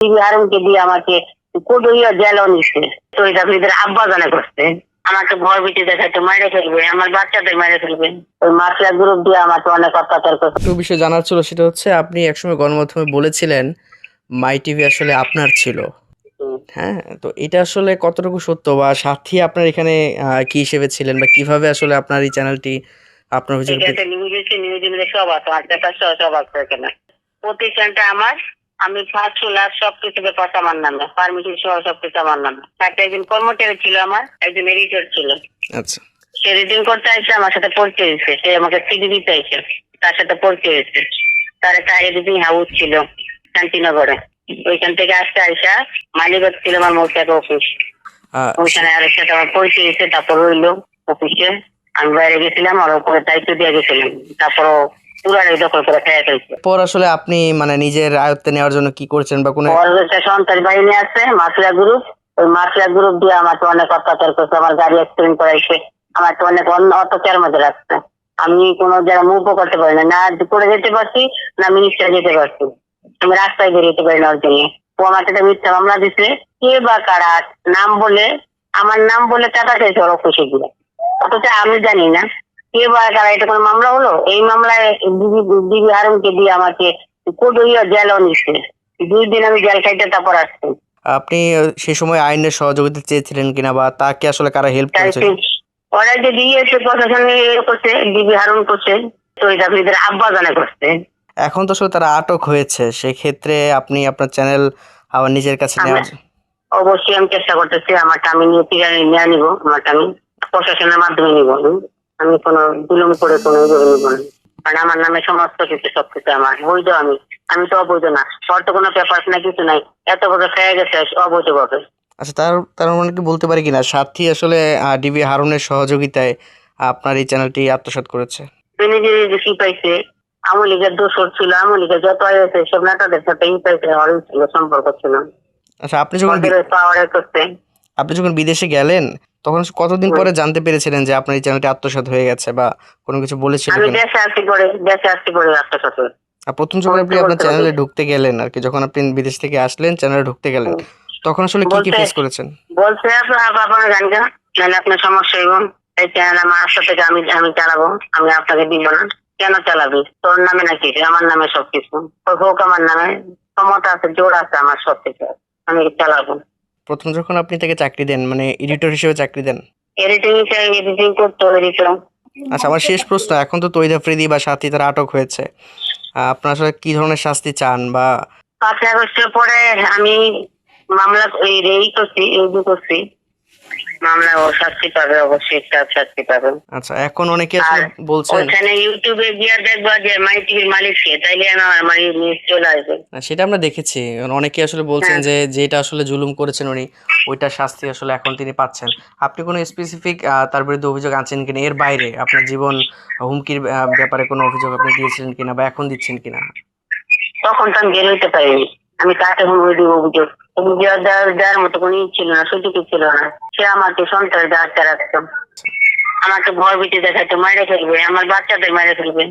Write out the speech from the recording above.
হারুনকে দিয়ে আমাকে কোদইয়া জেলও নিচ্ছে। তো এটা আপনাদের আব্বা জানা করছে, আমাকে ভয় ভীতি দেখাতে মেরে ফেলবে, আমার বাচ্চাদের মেরে ফেলবে। ওই মাফিয়া গ্রুপ দিয়ে আমাকে অনেক অত্যাচার করছে। একটু বিষয় জানার ছিল, সেটা হচ্ছে আপনি একসময় গণমাধ্যমে বলেছিলেন মাই টিভি আসলে আপনার ছিল। হ্যাঁ, তো এটা আসলে কতটুকু সত্য, বা সাথী আপনার এখানে কি হিসেবে ছিলেন, বা কিভাবে আসলে আপনার এই চ্যানেলটি আপনার অভিযোগ এটাতে নিউজ আছে, নিউজে সব আছে, আমার পেপার সব আছে এখানে। প্রতিষ্ঠানটা আমার, আমি ফার্স্ট টু লাস্ট সবকিছু ব্যাপার আমার নামে, পারমিশন সহ সবকিছু আমার নামে। একটা একজন কর্মচারী ছিল, আমার একজন এডিটর ছিল। আচ্ছা, সে রিডিং করতে আসছে, আমার সাথে পরিচয় হয়েছে, সে আমাকে সিডি দিতে আসছে, তার সাথে পরিচয় হয়েছে। তার একটা এডিটিং হাউস ছিল শান্তিনগরে, ওইখান থেকে আসতে আইসা মালিবাগ ছিল আমার মৌচাক অফিস, আহ, ওইখানে আর সাথে আমার পরিচয় হয়েছে। তারপর রইলো অফিসে, আমি বাইরে গেছিলাম, আর উপরে দায়িত্ব দিয়ে গেছিলাম। তারপরও পুরাটাই দখল করে খেয়ে ফেলছে। পর আসলে আপনি মানে নিজের আয়ত্তে নেওয়ার জন্য কি করেছেন, বা কোনো একটা সন্ত্রাস বাহিনী আছে মাফিয়া গ্রুপ, ওই মাফিয়া গ্রুপ দিয়ে আমাকে অনেক অত্যাচার করছে, আমার গাড়ি অ্যাক্সিডেন্ট করাইছে, আমাকে অনেক অত্যাচারের মধ্যে রাখছে। আমি কোনো জায়গায় মুভ করতে পারি না, না করে যেতে পারছি, না মিনিস্টার যেতে পারছি, আমি রাস্তায় বেরোতে পারি না ওর জন্য। ও আমার একটা মিথ্যা মামলা দিচ্ছে, কে বা কারা নাম বলে, আমার নাম বলে টাকা চাইছে ওর অফিসে দিয়ে, অথচ আমি জানি না কে বা কারা। এটা কোনো মামলা হলো? এই মামলায় দিবি হারুনকে দিয়ে আমাকে কোদইয়া জেলও নিচ্ছে। 2 দিন আমি জেল খাইতে তারপর আসছি। আপনি সেই সময় আইনের সহযোগিতা চেয়েছিলেন কিনা, বা তাকে আসলে কারা হেল্প করেছে? ওরা যে দিয়েছে প্রশাসন করছে, দিবি হারুন করছে, তো এটা আপনাদের আব্বা জানা করছে। এখন তো আসলে তারা আটক হয়েছে, সেক্ষেত্রে আপনি আপনার চ্যানেল আবার নিজের কাছে নেওয়ার অবশ্যই আমি চেষ্টা করতেছি, আমারটা আমি নিয়ে নিব, আমারটা আমি প্রশাসনের মাধ্যমে নিব। আমি কোনো বিলম্ব করে কোনো নিব না, কারণ আমার নামে সমস্ত কিছু সবকিছু আমার বৈধ। আমি তো অবৈধ না, ওর তো কোনো পেপার না, কিছু নাই, এত বছর খেয়ে গেছে অবৈধ ভাবে। আচ্ছা, তার তার মানে কি বলতে পারি কিনা সাথী আসলে ডিবি হারুনের সহযোগিতায় আপনার এই চ্যানেলটি আত্মসাৎ করেছে? তিনি যে কি পাইছে, আওয়ামী লীগের দোষর ছিল, আওয়ামী লীগের যত আছে সব নেতাদের সাথে পাইছে, হরই ছিল, সম্পর্ক ছিল। আচ্ছা, আপনি যখন বিদেশে গেলেন তখন কতদিন পরে জানতে পেরেছিলেন যে আপনার এই চ্যানেলটি আত্মসাৎ হয়ে গেছে, বা কোনো কিছু বলেছিল আমি কিনা? দেশে আসতে করে আত্মসাৎ। আর প্রথম যখন আপনি আপনার চ্যানেলে ঢুকতে গেলেন আর কি, যখন আপনি বিদেশ থেকে আসলেন চ্যানেলে ঢুকতে গেলেন, তখন আসলে কি কি ফেস করেছেন? বলছে আপনার জানবেন নাহলে আপনার সমস্যা হইব, এই চ্যানেল আমার আশা থেকে আমি আমি চালাবো, আমি আপনাকে দিব না। কেন চালাবি? তোর নামে নাকি? আমার নামে সবকিছু, হোক আমার নামে, ক্ষমতা আছে, জোর আছে আমার সবকিছু, আমি চালাবো। প্রথম যখন আপনি তাকে চাকরি দেন, মানে এডিটর হিসেবে চাকরি দেন? এডিটিং করতে এডিটর। আচ্ছা, আমার শেষ প্রশ্ন, এখন তো তৈদ আফ্রিদি বা সাথী তারা আটক হয়েছে, আপনারা আসলে কি ধরনের শাস্তি চান? বা 5 আগস্টের পরে আমি মামলা করছি, করছি মামলা, ও শাস্তি পাবে, অবশ্যই একটা শাস্তি পাবে। আচ্ছা, এখন অনেকে আসলে বলছেন, ওখানে ইউটিউবে গিয়ে দেখবা যে মাই টিভির মালিক কে, তাইলে আমার নিউজ চলে আসবে। সেটা আমরা দেখেছি, অনেকে আসলে বলছেন যে যেটা আসলে জুলুম করেছেন উনি, ওইটা শাস্তি আসলে এখন তিনি পাচ্ছেন। আপনি কোনো স্পেসিফিক তার বিরুদ্ধে অভিযোগ আনছেন কিনা? এর বাইরে আপনার জীবন হুমকির ব্যাপারে কোনো অভিযোগ আপনি দিয়েছিলেন কিনা, বা এখন দিচ্ছেন কিনা? তখন তো আমি বের হইতে পারিনি, আমি কাকে হুমকি দিব? অভিযোগ দেওয়ার মতো কোনো ছিল না, সুযোগ ছিল না। সে আমাকে সন্ত্রাস দেওয়ার রাখতো, আমাকে ভয় ভীতি দেখাতে মেরে ফেলবে, আমার বাচ্চাদের মেরে ফেলবে।